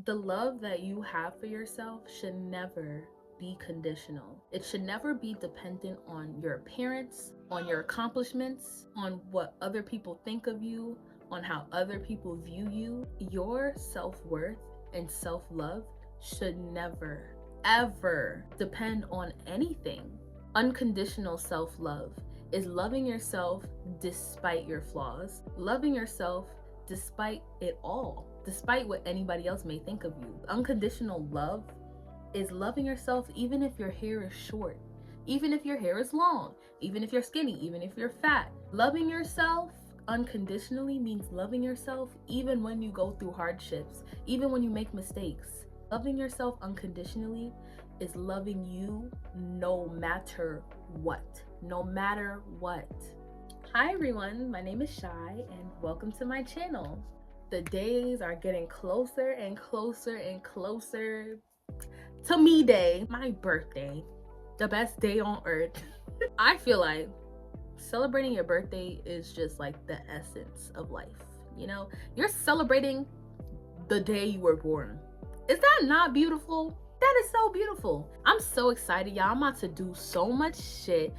The love that you have for yourself should never be conditional. It should never be dependent on your appearance, on your accomplishments, on what other people think of you, on how other people view you. Your self-worth and self-love should never, ever depend on anything. Unconditional self-love is loving yourself despite your flaws, loving yourself despite it all, despite what anybody else may think of you. Unconditional love is loving yourself even if your hair is short, even if your hair is long, even if you're skinny, even if you're fat. Loving yourself unconditionally means loving yourself even when you go through hardships, even when you make mistakes. Loving yourself unconditionally is loving you no matter what. No matter what. Hi everyone, my name is Shy and welcome to my channel. The days are getting closer and closer and closer to me day, my birthday, the best day on earth. I feel like celebrating your birthday is just like the essence of life. You know, you're celebrating the day you were born. Is that not beautiful? That is so beautiful. I'm so excited, y'all. I'm about to do so much shit.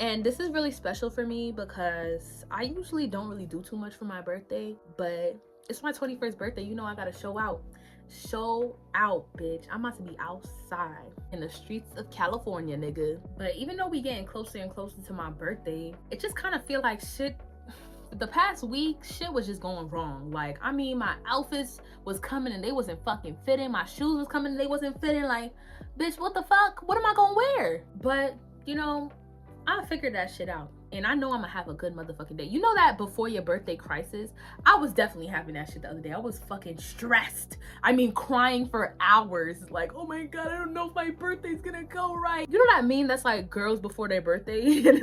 And this is really special for me because I usually don't really do too much for my birthday, but it's my 21st birthday. You know I gotta show out. Show out, bitch. I'm about to be outside in the streets of California, nigga. But even though we getting closer and closer to my birthday, it just kind of feel like shit. The past week, shit was just going wrong. Like, I mean, my outfits was coming and they wasn't fucking fitting. My shoes was coming and they wasn't fitting. Like, bitch, what the fuck? What am I gonna wear? But, you know, I figured that shit out. And I know I'm gonna have a good motherfucking day. You know that before your birthday crisis, I was definitely having that shit the other day. I was fucking stressed. I mean, crying for hours. Like, oh my God, I don't know if my birthday's gonna go right. You know that meme that's like girls before their birthday? And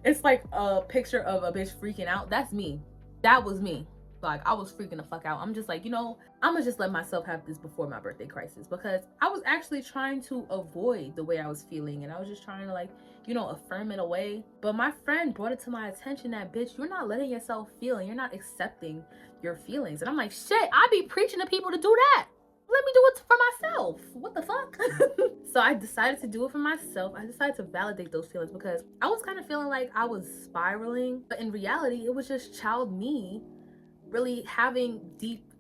it's like a picture of a bitch freaking out. That's me. That was me. Like, I was freaking the fuck out. I'm just like, you know, I'm gonna just let myself have this before my birthday crisis, because I was actually trying to avoid the way I was feeling, and I was just trying to, like, you know, affirm it away. But my friend brought it to my attention that, bitch, you're not letting yourself feel and you're not accepting your feelings. And I'm like, shit, I be preaching to people to do that. Let me do it for myself. What the fuck? So I decided to do it for myself. I decided to validate those feelings because I was kind of feeling like I was spiraling, but in reality, it was just child me really having deep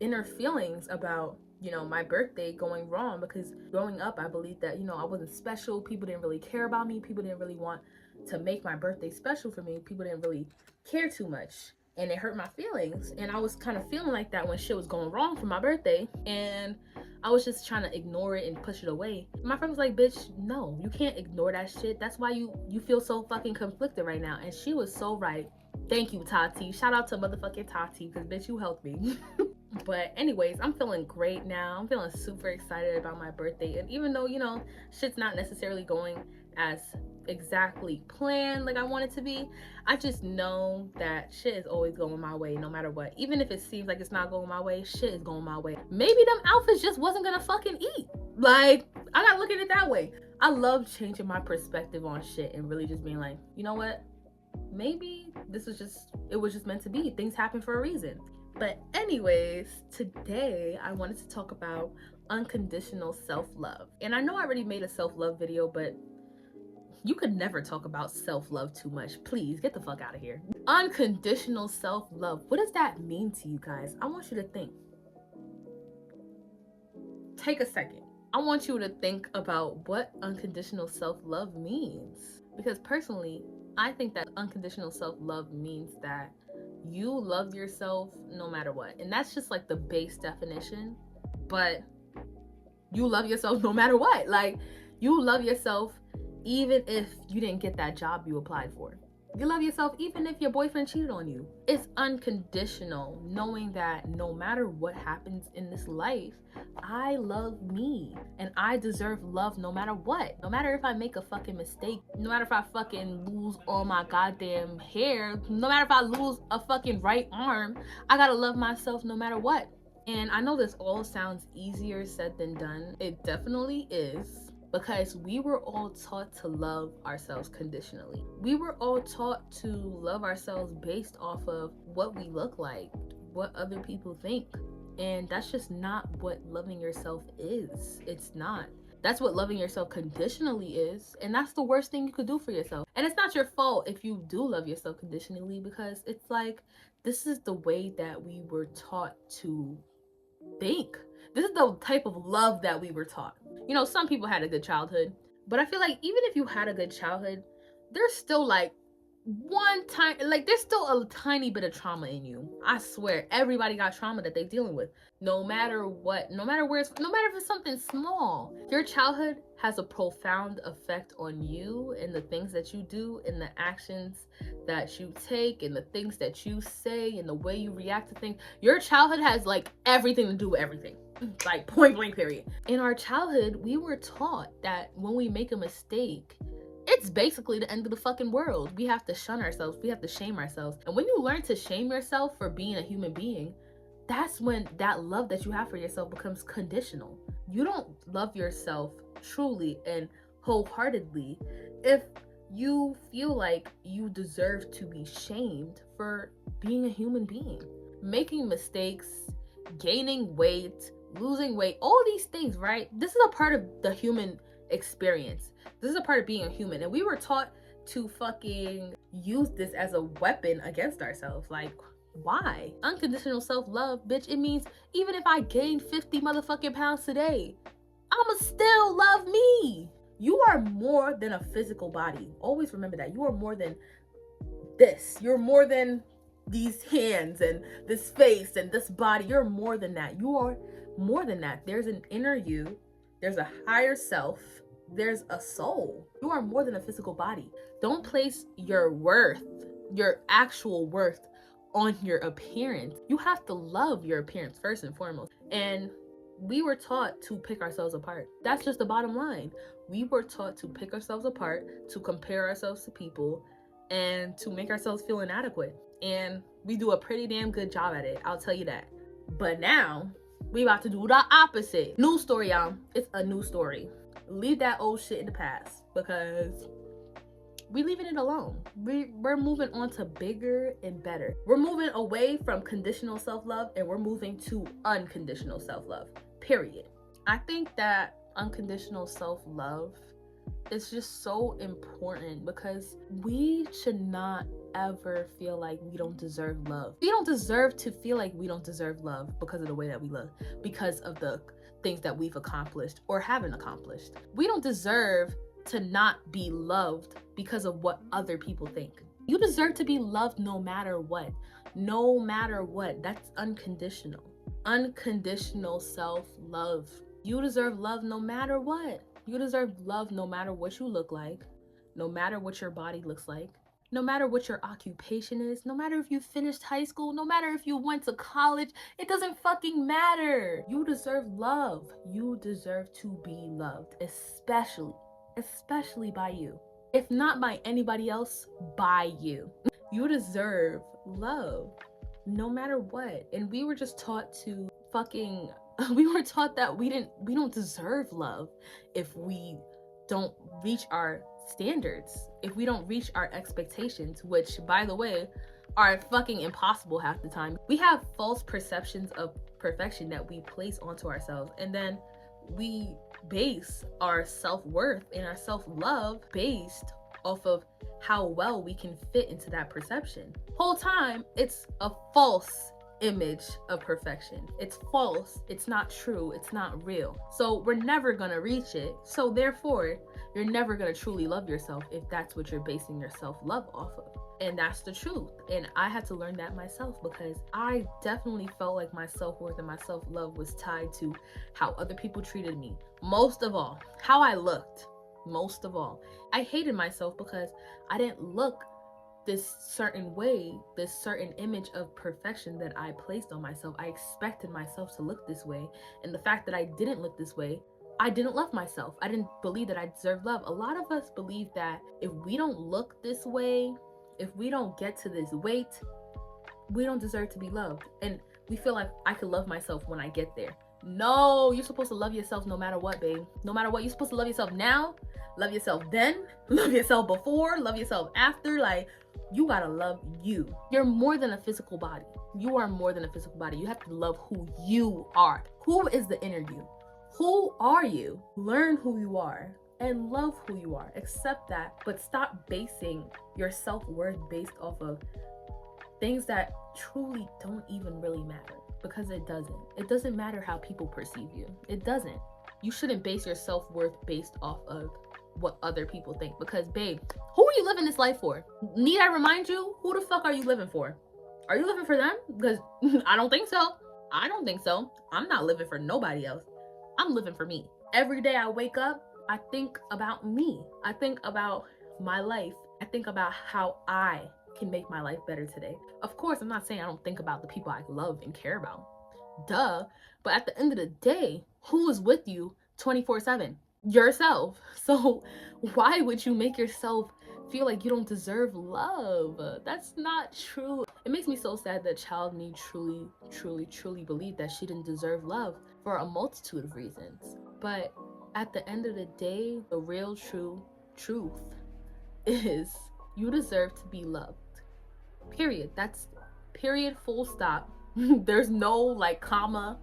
inner feelings about, you know, my birthday going wrong. Because growing up, I believed that, you know, I wasn't special. People didn't really care about me. People didn't really want to make my birthday special for me. People didn't really care too much, and it hurt my feelings. And I was kind of feeling like that when shit was going wrong for my birthday, and I was just trying to ignore it and push it away. My friend was like, bitch, no, you can't ignore that shit. That's why you feel so fucking conflicted right now. And she was so right. Thank you, Tati. Shout out to motherfucking Tati, because bitch, you helped me. But anyways, I'm feeling great now. I'm feeling super excited about my birthday. And even though, you know, shit's not necessarily going as exactly planned like I want it to be, I just know that shit is always going my way no matter what. Even if it seems like it's not going my way, shit is going my way. Maybe them outfits just wasn't gonna fucking eat. Like, I gotta look at it that way. I love changing my perspective on shit and really just being like, you know what? Maybe it was just meant to be. Things happen for a reason. But anyways, today I wanted to talk about unconditional self-love. And I know I already made a self-love video, but you could never talk about self-love too much. Please get the fuck out of here. Unconditional self-love. What does that mean to you guys? I want you to think. Take a second. I want you to think about what unconditional self-love means. Because personally, I think that unconditional self-love means that you love yourself no matter what. And that's just like the base definition. But you love yourself no matter what. Like, you love yourself even if you didn't get that job you applied for. You love yourself even if your boyfriend cheated on you. It's unconditional, knowing that no matter what happens in this life, I love me and I deserve love no matter what. No matter if I make a fucking mistake, no matter if I fucking lose all my goddamn hair, no matter if I lose a fucking right arm, I gotta love myself no matter what. And I know this all sounds easier said than done. It definitely is. Because we were all taught to love ourselves conditionally. We were all taught to love ourselves based off of what we look like, what other people think, And that's just not what loving yourself is. It's not. That's what loving yourself conditionally is. And that's the worst thing you could do for yourself. And it's not your fault if you do love yourself conditionally, because it's like, this is the way that we were taught to think. This is the type of love that we were taught. You know, some people had a good childhood, but I feel like even if you had a good childhood, there's still like there's still a tiny bit of trauma in you. I swear, everybody got trauma that they're dealing with. No matter what, no matter where it's, no matter if it's something small, your childhood has a profound effect on you and the things that you do and the actions that you take and the things that you say and the way you react to things. Your childhood has like everything to do with everything. Like point blank period. In our childhood, we were taught that when we make a mistake, it's basically the end of the fucking world. We have to shun ourselves. We have to shame ourselves. And when you learn to shame yourself for being a human being, that's when that love that you have for yourself becomes conditional. You don't love yourself truly and wholeheartedly if you feel like you deserve to be shamed for being a human being. Making mistakes, gaining weight, losing weight, all these things, right? This is a part of the human experience. This is a part of being a human, and we were taught to fucking use this as a weapon against ourselves. Like, why? Unconditional self-love, bitch, it means even if I gain 50 motherfucking pounds today, I'ma still love me. You are more than a physical body. Always remember that. You are more than this. You're more than these hands and this face and this body. You're more than that. You are more than that. There's an inner you. There's a higher self. There's a soul. You are more than a physical body. Don't place your worth, your actual worth, on your appearance. You have to love your appearance first and foremost. And we were taught to pick ourselves apart. That's just the bottom line. We were taught to pick ourselves apart, to compare ourselves to people, and to make ourselves feel inadequate. And we do a pretty damn good job at it, I'll tell you that. But now, we about to do the opposite. New story, y'all. It's a new story. Leave that old shit in the past, because we leaving it alone. We're moving on to bigger and better. We're moving away from conditional self-love and we're moving to unconditional self-love, period. I think that unconditional self-love is just so important, because we should not ever feel like we don't deserve love. We don't deserve to feel like we don't deserve love because of the way that we look, because of the things that we've accomplished or haven't accomplished. We don't deserve to not be loved because of what other people think. You deserve to be loved no matter what. No matter what. That's unconditional. Unconditional self-love. You deserve love no matter what. You deserve love no matter what you look like, no matter what your body looks like, no matter what your occupation is, no matter if you finished high school, no matter if you went to college, it doesn't fucking matter. You deserve love. You deserve to be loved, especially by you. If not by anybody else, by you. You deserve love no matter what. And we were just taught to we were taught that we don't deserve love if we don't reach our standards, if we don't reach our expectations, which, by the way, are fucking impossible half the time. We have false perceptions of perfection that we place onto ourselves, and then we base our self-worth and our self-love based off of how well we can fit into that perception. Whole time, it's a false image of perfection. It's false, it's not true, it's not real. So we're never gonna reach it. So therefore, you're never gonna truly love yourself if that's what you're basing your self-love off of. And that's the truth. And I had to learn that myself, because I definitely felt like my self-worth and my self-love was tied to how other people treated me. Most of all, how I looked. Most of all, I hated myself because I didn't look this certain way, this certain image of perfection that I placed on myself. I expected myself to look this way. And the fact that I didn't look this way, I didn't love myself. I didn't believe that I deserved love. A lot of us believe that if we don't look this way, if we don't get to this weight, we don't deserve to be loved. And we feel like I could love myself when I get there. No, you're supposed to love yourself no matter what, babe. No matter what, you're supposed to love yourself now, love yourself then, love yourself before, love yourself after. Like, you gotta love you. You're more than a physical body. You are more than a physical body. You have to love who you are. Who is the inner you? Who are you? Learn who you are and love who you are. Accept that, but stop basing your self-worth based off of things that truly don't even really matter, because it doesn't. It doesn't matter how people perceive you. It doesn't. You shouldn't base your self-worth based off of what other people think, because babe, who are you living this life for? Need I remind you, who the fuck are you living for? Are you living for them? Because I don't think so. I don't think so. I'm not living for nobody else. I'm living for me. Every day I wake up, I think about me. I think about my life. I think about how I can make my life better today. Of course, I'm not saying I don't think about the people I love and care about. Duh. But at the end of the day, who is with you 24/7? Yourself. So why would you make yourself feel like you don't deserve love? That's not true. It makes me so sad that child me truly believed that she didn't deserve love for a multitude of reasons. But at the end of the day, the real true truth is you deserve to be loved. Period. That's period, full stop. There's no like comma.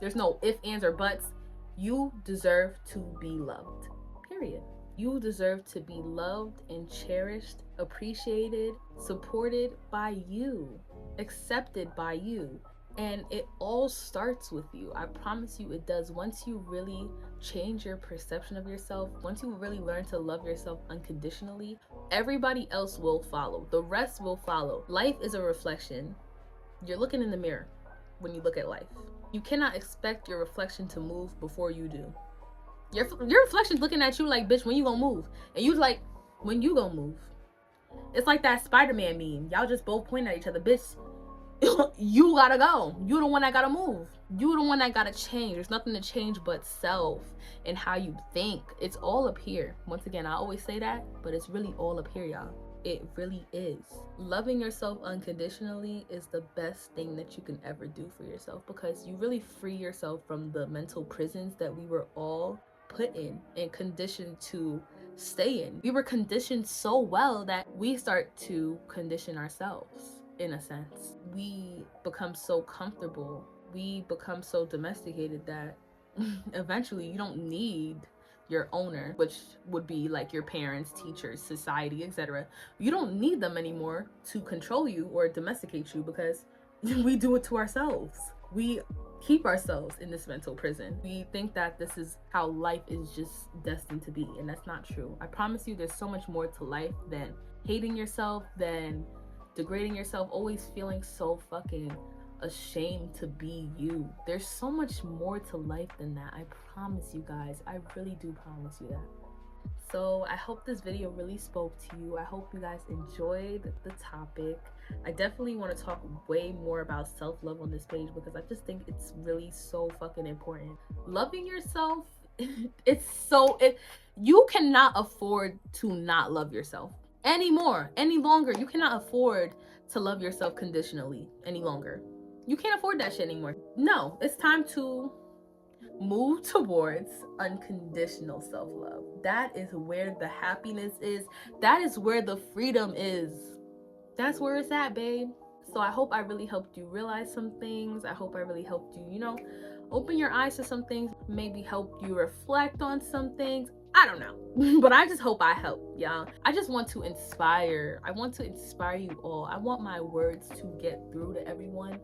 There's no if, ands, or buts. You deserve to be loved. Period. You deserve to be loved and cherished, appreciated, supported by you, accepted by you. And it all starts with you. I promise you it does. Once you really change your perception of yourself, once you really learn to love yourself unconditionally, everybody else will follow. The rest will follow. Life is a reflection. You're looking in the mirror when you look at life. You cannot expect your reflection to move before you do. Your reflection's looking at you like, bitch, when you gonna move? And you like, when you gonna move? It's like that Spider-Man meme. Y'all just both pointing at each other, bitch. You gotta go. You the one that gotta move. You the one that gotta change. There's nothing to change but self and how you think. It's all up here. Once again, I always say that, but it's really all up here, y'all. It really is. Loving yourself unconditionally is the best thing that you can ever do for yourself, because you really free yourself from the mental prisons that we were all put in and conditioned to stay in. We were conditioned so well that we start to condition ourselves. In a sense, we become so comfortable, we become so domesticated that eventually you don't need your owner, which would be like your parents, teachers, society, etc. You don't need them anymore to control you or domesticate you, because we do it to ourselves. We keep ourselves in this mental prison. We think that this is how life is just destined to be, and that's not true. I promise you there's so much more to life than hating yourself, than degrading yourself, always feeling so fucking ashamed to be you. There's so much more to life than that. I promise you guys. I really do promise you that. So I hope this video really spoke to you. I hope you guys enjoyed the topic. I definitely want to talk way more about self-love on this page, because I just think it's really so fucking important. Loving yourself, you cannot afford to not love yourself anymore, any longer. You cannot afford to love yourself conditionally any longer. You can't afford that shit anymore. No, it's time to move towards unconditional self-love. That is where the happiness is. That is where the freedom is. That's where it's at, babe. So I hope I really helped you realize some things. I hope I really helped you, open your eyes to some things, maybe help you reflect on some things. I don't know, but I just hope I help, y'all. I just want to inspire. I want to inspire you all. I want my words to get through to everyone.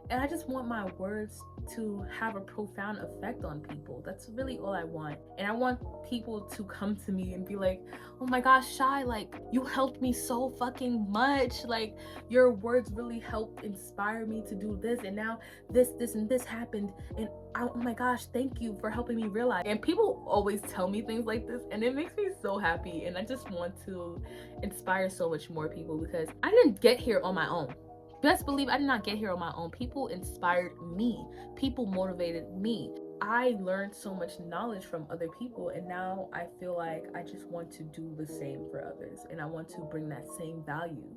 And I just want my words to have a profound effect on people. That's really all I want. And I want people to come to me and be like, oh my gosh, Shy, like, you helped me so fucking much. Like, your words really helped inspire me to do this. And now this, and this happened. And oh my gosh, thank you for helping me realize. And people always tell me things like this, and it makes me so happy. And I just want to inspire so much more people, because I didn't get here on my own. Best believe I did not get here on my own. People inspired me. People motivated me. I learned so much knowledge from other people, and now I feel like I just want to do the same for others, and I want to bring that same value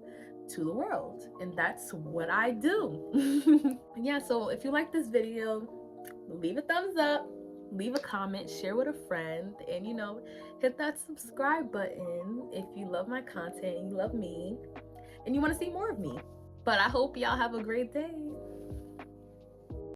to the world, and that's what I do. Yeah, so if you like this video, leave a thumbs up, leave a comment, share with a friend, and hit that subscribe button if you love my content, you love me, and you want to see more of me. But I hope y'all have a great day.